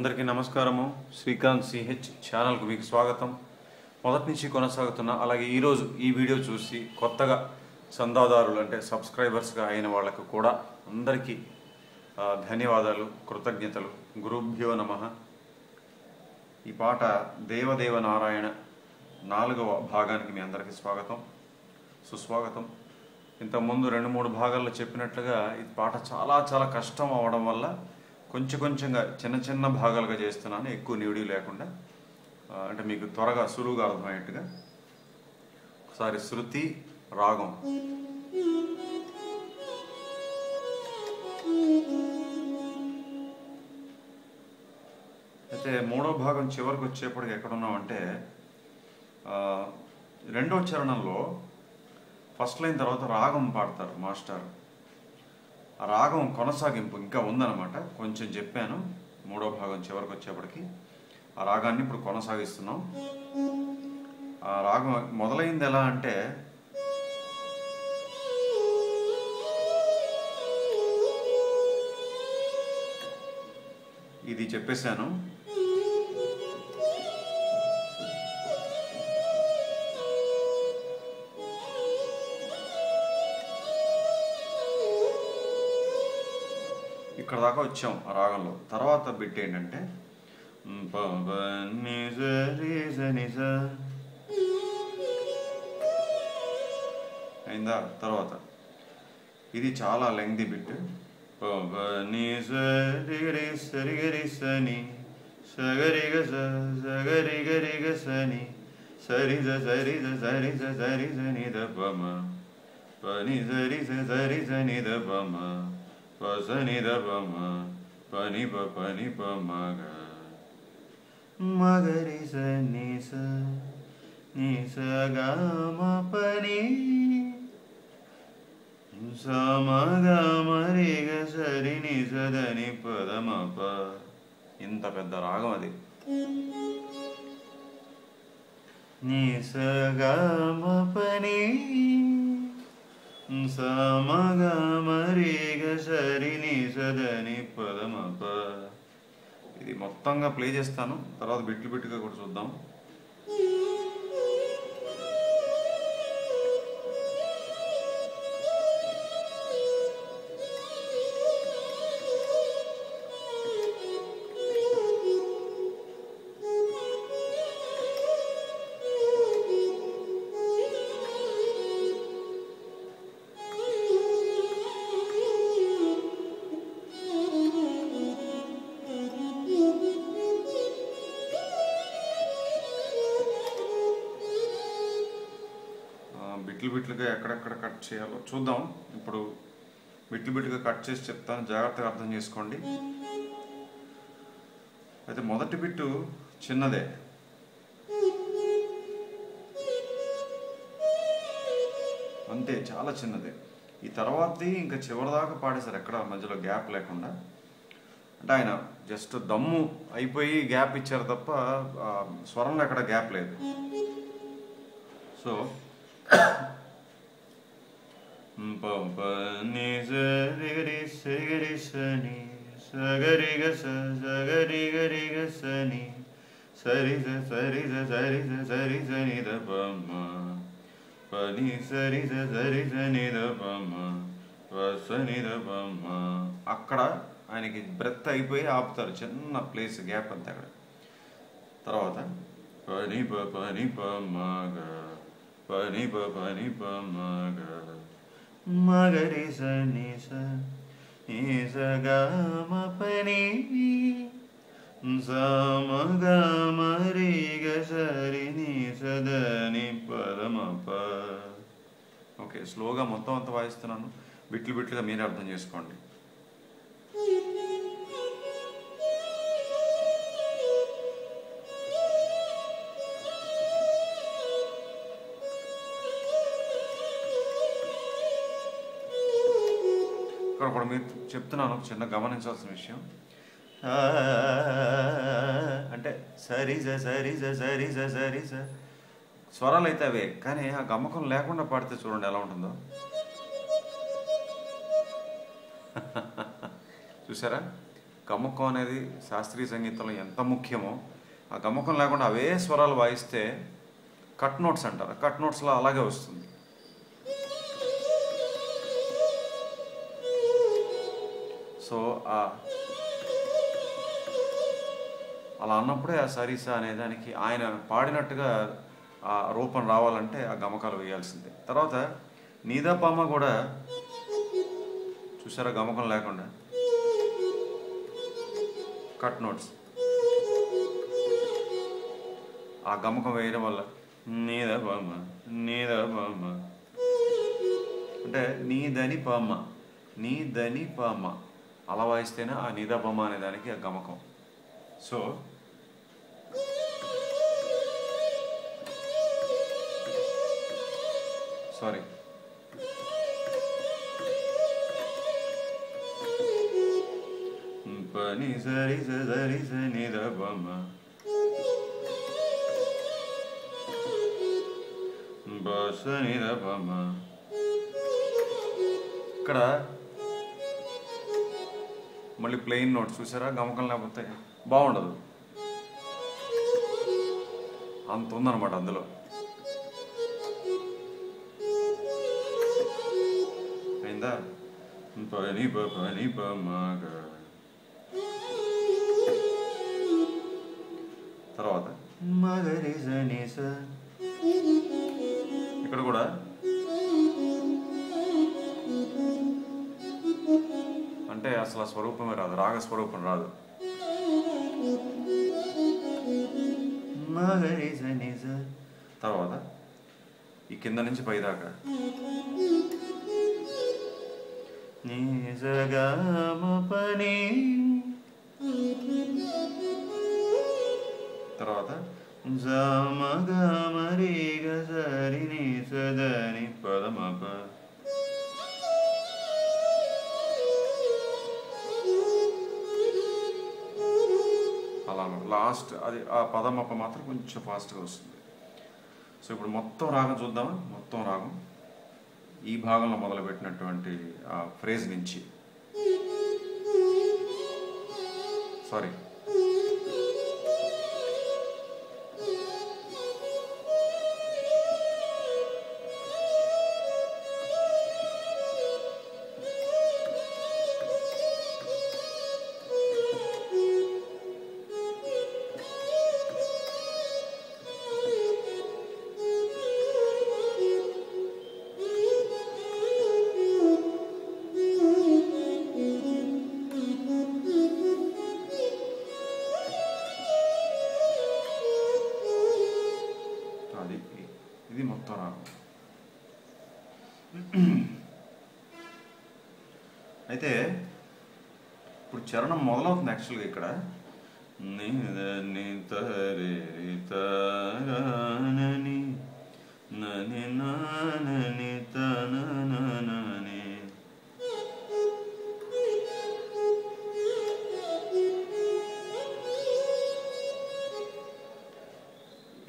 అందరికీ నమస్కారము. శ్రీకాంత్ ch ఛానల్కు మీకు స్వాగతం. మొదటి నుంచి కొనసాగుతున్న అలాగే ఈరోజు ఈ వీడియో చూసి కొత్తగా చందాదారులు అంటే సబ్స్క్రైబర్స్గా అయిన వాళ్ళకు కూడా అందరికీ ధన్యవాదాలు, కృతజ్ఞతలు. గురుభ్యో నమః. ఈ పాట దేవదేవ నారాయణ 4వ భాగానికి మీ అందరికీ స్వాగతం, సుస్వాగతం. ఇంతకుముందు 2-3 భాగాల్లో చెప్పినట్లుగా ఈ పాట చాలా కష్టం అవడం వల్ల కొంచెంగా చిన్న భాగాలుగా చేస్తున్నాను, ఎక్కువ వీడియో లేకుండా. అంటే మీకు త్వరగా సులువుగా అర్థమయ్యేట్టుగా. ఒకసారి శృతి రాగం. అయితే 3వ భాగం చివరికి వచ్చేప్పటికి ఎక్కడున్నామంటే 2వ చరణంలో ఫస్ట్ లైన్ తర్వాత రాగం పాడతారు మాస్టర్. ఆ రాగం కొనసాగింపు ఇంకా ఉందన్నమాట. కొంచెం చెప్పాను 3వ భాగం చివరికి వచ్చేప్పటికి. ఆ రాగాన్ని ఇప్పుడు కొనసాగిస్తున్నాం. ఆ రాగం మొదలైంది ఎలా అంటే ఇది చెప్పేశాను. ఇక్కడ దాకా వచ్చాం ఆ రాగంలో. తర్వాత బిట్ ఏంటంటే అయిందా. తర్వాత ఇది చాలా లెంగ్తీ బిట్. సరిగరి సగరిగ సగరిగరిగ సని సరిజ సరిజ సరిజ సరిజ నిదపమ పని సరిజ సరిజ నిదపమ పసని దపమ పని పని పమగ మగరి సని స ని సగమ పని సమగమరిగ సరి ని సదని పదమప. ఇంత పెద్ద రాగం అది. ని సగమ పని సమగమరిగ సరిని సదని పదమప. ఇది మొత్తంగా ప్లే చేస్తాను, తర్వాత బిట్టుగా కూడా చూద్దాం. బిట్లుగా ఎక్కడెక్కడ కట్ చేయాలో చూద్దాం. ఇప్పుడు బిట్లుగా కట్ చేసి చెప్తాను, జాగ్రత్తగా అర్థం చేసుకోండి. అయితే మొదటి బిట్టు చిన్నదే, అంతే, చాలా చిన్నదే. ఈ తర్వాతది ఇంకా చివరిదాకా పాడేశారు, ఎక్కడ మధ్యలో గ్యాప్ లేకుండా. అంటే ఆయన జస్ట్ దమ్ము అయిపోయి గ్యాప్ ఇచ్చారు తప్ప స్వరంలో ఎక్కడ గ్యాప్ లేదు. సో పని సరిగరి సరిగరి సని సగరిగ సగరిగరిగ సని సరిజ సరిజ సరిజ సరిజ నిదపమ పని సరిజ సరిజ నిదపమ పసని దపమ. అక్కడ ఆయనకి బ్రెత్ అయిపోయి ఆపుతారు, చిన్న ప్లేస్ గ్యాప్ అంతే అక్కడ. తర్వాత పని పని పమగ పని పని పమగ మగరి సని సగమ పని సమగమరిగ సరిని సదని పదమప. ఓకే, స్లోగా మొత్తం అంతా వాయిస్తున్నాను, బిట్లుగా మీరే అర్థం చేసుకోండి. ఇక్కడ కూడా మీరు చెప్తున్నాను, చిన్న గమనించాల్సిన విషయం. అంటే సరిజ సరిజ సరిజ సరిజ స్వరాలు అయితే అవే, కానీ ఆ గమ్మకం లేకుండా పాడితే చూడండి ఎలా ఉంటుందో. చూసారా? గమకం అనేది శాస్త్రీయ సంగీతంలో ఎంత ముఖ్యమో, ఆ గమకం లేకుండా అవే స్వరాలు వాయిస్తే కట్ నోట్స్ అంటారు. కట్ నోట్స్లో అలాగే వస్తుంది. సో అలా అన్నప్పుడే ఆ సరిస అనే దానికి ఆయన పాడినట్టుగా ఆ రూపం రావాలంటే ఆ గమకాలు వేయాల్సిందే. తర్వాత నీదపామ కూడా చూసారా, గమకం లేకుండా కట్ నోట్స్. ఆ గమకం వేయడం వల్ల నీదపామ నీదపామ అంటే నీదని పామ నీదని పామ అలా వాయిస్తేనే ఆ నీదపామ అనే దానికి ఆ గమకం. సో సారీ పని సరి సరి నిదపమ బస నిదపమ. ఇక్కడ మళ్ళీ ప్లెయిన్ నోట్స్ చూసారా, గమకం లేకపోతే బాగుండదు. అంత ఉందన్నమాట అందులో. అయిందా? పని పని పమగ. తర్వాత మగరి సనిస. ఇక్కడ కూడా అంటే అసలు స్వరూపమే రాదు, రాగ స్వరూపం రాదు. తర్వాత ఈ కింద నుంచి పైదాకా సగమపని. తర్వాత జమగమరి గసరిని సదని పదమప. అలా లాస్ట్ అది ఆ పదమప మాత్రం కొంచెం ఫాస్ట్గా వస్తుంది. సో ఇప్పుడు మొత్తం రాగం చూద్దామా. మొత్తం రాగం ఈ భాగంలో మొదలుపెట్టినటువంటి ఆ ఫ్రేజ్ నుంచి, సారీ ఇది మొత్తం రాగం. అయితే ఇప్పుడు చరణం మొదలవుతుంది యాక్చువల్గా ఇక్కడ.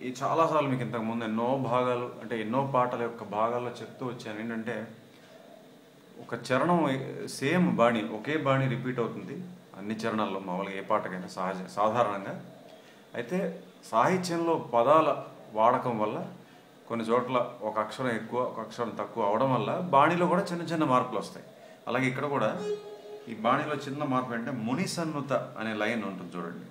ఈ చాలాసార్లు మీకు ఇంతకుముందు ఎన్నో భాగాలు అంటే ఎన్నో పాటల యొక్క భాగాల్లో చెప్తూ వచ్చాను. ఏంటంటే ఒక చరణం సేమ్ బాణి, ఒకే బాణి రిపీట్ అవుతుంది అన్ని చరణాల్లో మామూలుగా ఏ పాటకైనా సాధారణంగా. అయితే సాహిత్యంలో పదాల వాడకం వల్ల కొన్ని చోట్ల ఒక అక్షరం ఎక్కువ ఒక అక్షరం తక్కువ అవడం వల్ల బాణిలో కూడా చిన్న చిన్న మార్పులు వస్తాయి. అలాగే ఇక్కడ కూడా ఈ బాణిలో చిన్న మార్పు అంటే మునిసన్నూత అనే లైన్ ఉంటుంది చూడండి.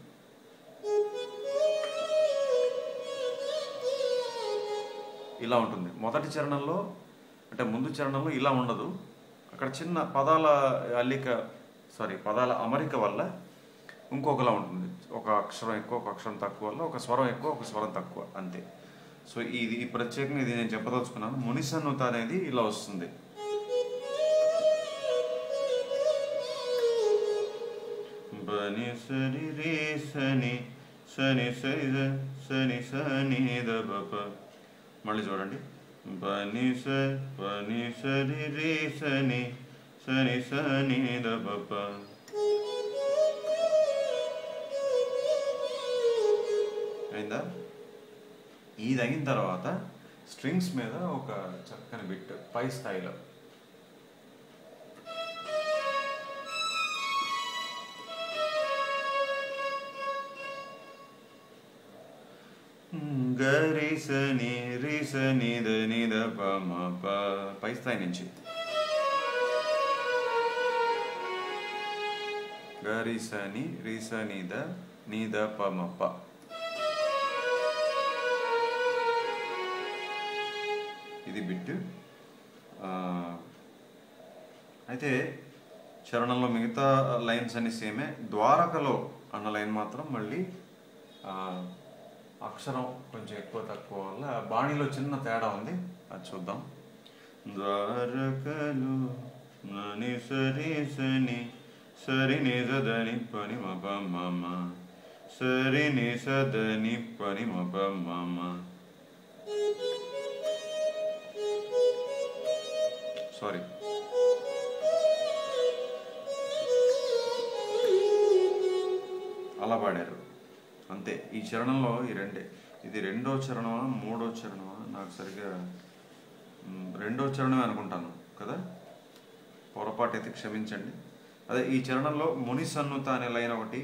ఇలా ఉంటుంది మొదటి చరణంలో, అంటే ముందు చరణంలో ఇలా ఉండదు. అక్కడ చిన్న పదాల పదాల అమరిక వల్ల ఇంకొకలా ఉంటుంది. ఒక అక్షరం ఎక్కువ ఒక అక్షరం తక్కువ వల్ల ఒక స్వరం ఎక్కువ ఒక స్వరం తక్కువ అంతే. సో ఇది ప్రత్యేకంగా ఇది నేను చెప్పదలుచుకున్నాను. మునిసన్నూత అనేది ఇలా వస్తుంది. బని సరి రే సని సని సరి సని సని దప. మళ్ళీ చూడండి. పని సరి రే సని సని సని దప. అయిందా? ఇది అయిన తర్వాత స్ట్రింగ్స్ మీద ఒక చక్కని బిట్ పై స్థాయిలో గరి సని రి సని ద ని ద ప మ ప పై స్థాయి నుంచి గరి సని రి సని ద ని ద ప మ ప. ఇది బిట్. అయితే చరణంలో మిగతా లైన్స్ అన్ని సేమే. ద్వారకలో అన్న లైన్ మాత్రం మళ్ళీ అక్షరం కొంచెం ఎక్కువ తక్కువ వల్ల బాణీలో చిన్న తేడా ఉంది, అది చూద్దాం. ద్వారకలో నని సరి సని సరి ని సదని పని మ ప మ మ సరి ని సదని పని మ ప మ మ. సారీ, అలా పాడారు అంతే. ఈ చరణంలో ఈ రెండే. ఇది రెండో చరణమా మూడో చరణమా నాకు సరిగ్గా రెండో చరణమే అనుకుంటాను కదా, పొరపాటు అయితే క్షమించండి. అదే ఈ చరణంలో మునిసన్నుత అనే లైన్ ఒకటి,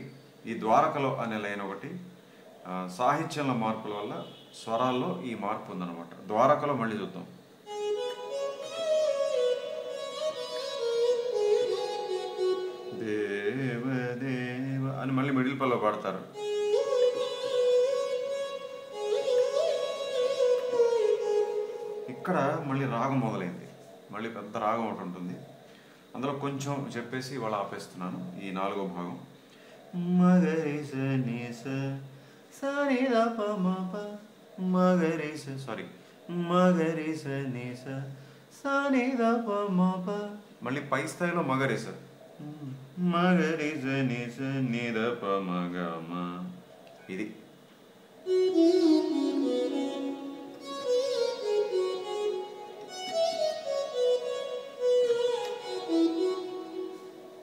ఈ ద్వారకలో అనే లైన్ ఒకటి, సాహిత్యంలో మార్పుల వల్ల స్వరాల్లో ఈ మార్పు ఉందన్నమాట. ద్వారకలో మళ్ళీ చూద్దాం. దేవ దేవ అని మళ్ళీ మిడిల్ పల్లో పాడతారు. ఇక్కడ మళ్ళీ రాగం మొదలైంది, మళ్ళీ పెద్ద రాగం ఒకటి ఉంటుంది. అందులో కొంచెం చెప్పేసి ఇవాళ ఆపేస్తున్నాను. ఈ నాలుగో భాగం మగరి స ని స స ని ద ప మ ప మగరి స సారీ మగరి స ని స స ని ద ప మ ప. మళ్ళీ పై స్థాయిలో మగరి స మగరి స ని స ని ద ప మ గ మ. ఇది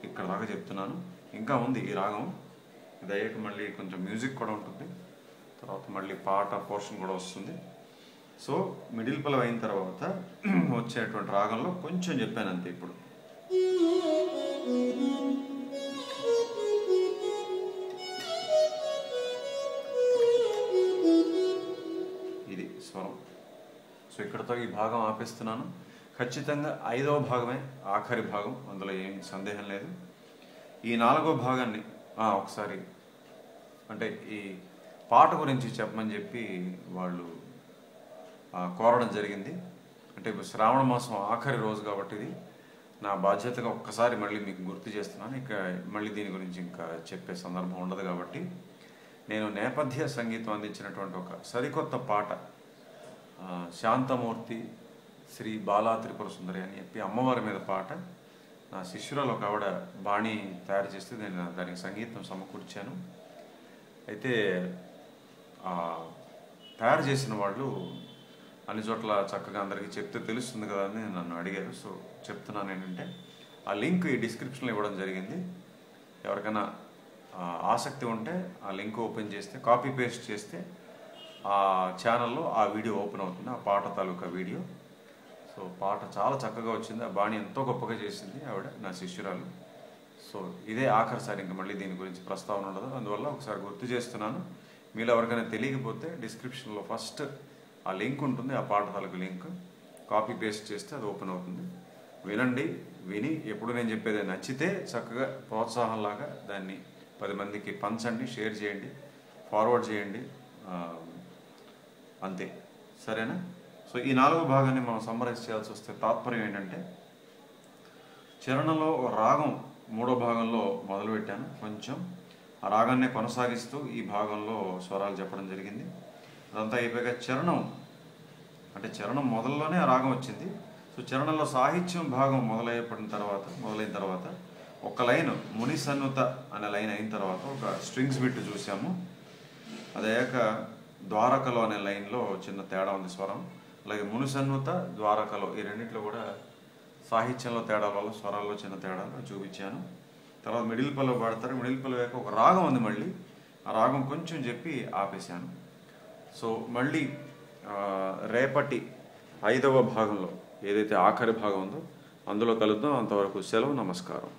ఇక్కడ దాకా చెప్తున్నాను. ఇంకా ఉంది ఈ రాగం. ఇది అయ్యాక మళ్ళీ కొంచెం మ్యూజిక్ కూడా ఉంటుంది, తర్వాత మళ్ళీ పాట పోర్షన్ కూడా వస్తుంది. సో మిడిల్ పల్లవి అయిన తర్వాత వచ్చేటువంటి రాగంలో కొంచెం చెప్పాను అంతే. ఇప్పుడు ఇది స్వరం. సో ఇక్కడతో ఈ భాగం ఆపేస్తున్నాను. ఖచ్చితంగా 5వ భాగమే ఆఖరి భాగం, అందులో ఏం సందేహం లేదు. ఈ 4వ భాగాన్ని ఒకసారి అంటే ఈ పాట గురించి చెప్పమని చెప్పి వాళ్ళు కోరడం జరిగింది. అంటే ఇప్పుడు శ్రావణ మాసం ఆఖరి రోజు కాబట్టి ఇది నా బాధ్యతగా ఒక్కసారి మళ్ళీ మీకు గుర్తు చేస్తున్నాను. ఇక మళ్ళీ దీని గురించి ఇంకా చెప్పే సందర్భం ఉండదు కాబట్టి నేను నేపథ్య సంగీతం అందించినటువంటి ఒక సరికొత్త పాట, శాంతమూర్తి శ్రీ బాలా త్రిపుర సుందరి అని చెప్పి అమ్మవారి మీద పాట, నా శిష్యురాలు ఒక ఆవిడ బాణీ తయారు చేస్తే నేను దానికి సంగీతం సమకూర్చాను. అయితే తయారు చేసిన వాళ్ళు అన్ని చోట్ల చక్కగా అందరికీ చెప్తే తెలుస్తుంది కదా అని నన్ను అడిగారు. సో చెప్తున్నాను ఏంటంటే, ఆ లింక్ ఈ డిస్క్రిప్షన్లో ఇవ్వడం జరిగింది. ఎవరికైనా ఆసక్తి ఉంటే ఆ లింక్ ఓపెన్ చేస్తే, కాపీ పేస్ట్ చేస్తే ఆ ఛానల్లో ఆ వీడియో ఓపెన్ అవుతుంది, ఆ పాట తాలూకా వీడియో. సో పాట చాలా చక్కగా వచ్చింది, ఆ బాణి ఎంతో గొప్పగా చేసింది ఆవిడ, నా శిష్యురాలు. సో ఇదే ఆఖరిసారి, ఇంకా మళ్ళీ దీని గురించి ప్రస్తావన ఉండదు. అందువల్ల ఒకసారి గుర్తు చేస్తున్నాను. మీలో ఎవరికైనా తెలియకపోతే డిస్క్రిప్షన్లో ఫస్ట్ ఆ లింక్ ఉంటుంది, ఆ పాట తాలూకు లింక్ కాపీ పేస్ట్ చేస్తే అది ఓపెన్ అవుతుంది. వినండి, విని ఎప్పుడు నేను చెప్పేది నచ్చితే చక్కగా ప్రోత్సాహంలాగా దాన్ని 10 మందికి పంచండి, షేర్ చేయండి, ఫార్వర్డ్ చేయండి, అంతే. సరేనా? సో ఈ 4వ భాగాన్ని మనం సమ్మరైజ్ చేయాల్సి వస్తే తాత్పర్యం ఏంటంటే, చరణంలో రాగం 3వ భాగంలో మొదలుపెట్టాను, కొంచెం ఆ రాగాన్నే కొనసాగిస్తూ ఈ భాగంలో స్వరాలు చెప్పడం జరిగింది. అదంతా అయిపోయాక చరణం అంటే చరణం మొదల్లోనే ఆ రాగం వచ్చింది. సో చరణంలో సాహిత్యం భాగం మొదలైన తర్వాత ఒక లైన్ మునిసన్నుత అనే లైన్ అయిన తర్వాత ఒక స్ట్రింగ్స్ బిట్ చూసాము. అదయ్యాక ద్వారకలో అనే లైన్లో చిన్న తేడా ఉంది స్వరం. అలాగే మునిసన్నుత, ద్వారకలో ఈ రెండింటిలో కూడా సాహిత్యంలో తేడా వల్ల స్వరాల్లో చిన్న తేడాలు చూపించాను. తర్వాత మిడిల్ పల్లవి పాడతారు. మిడిల్ పల్లవి అయ్యాక ఒక రాగం ఉంది, మళ్ళీ ఆ రాగం కొంచెం చెప్పి ఆపేశాను. సో మళ్ళీ రేపటి 5వ భాగంలో ఏదైతే ఆఖరి భాగం ఉందో అందులో కలుద్దాం. అంతవరకు సెలవు, నమస్కారం.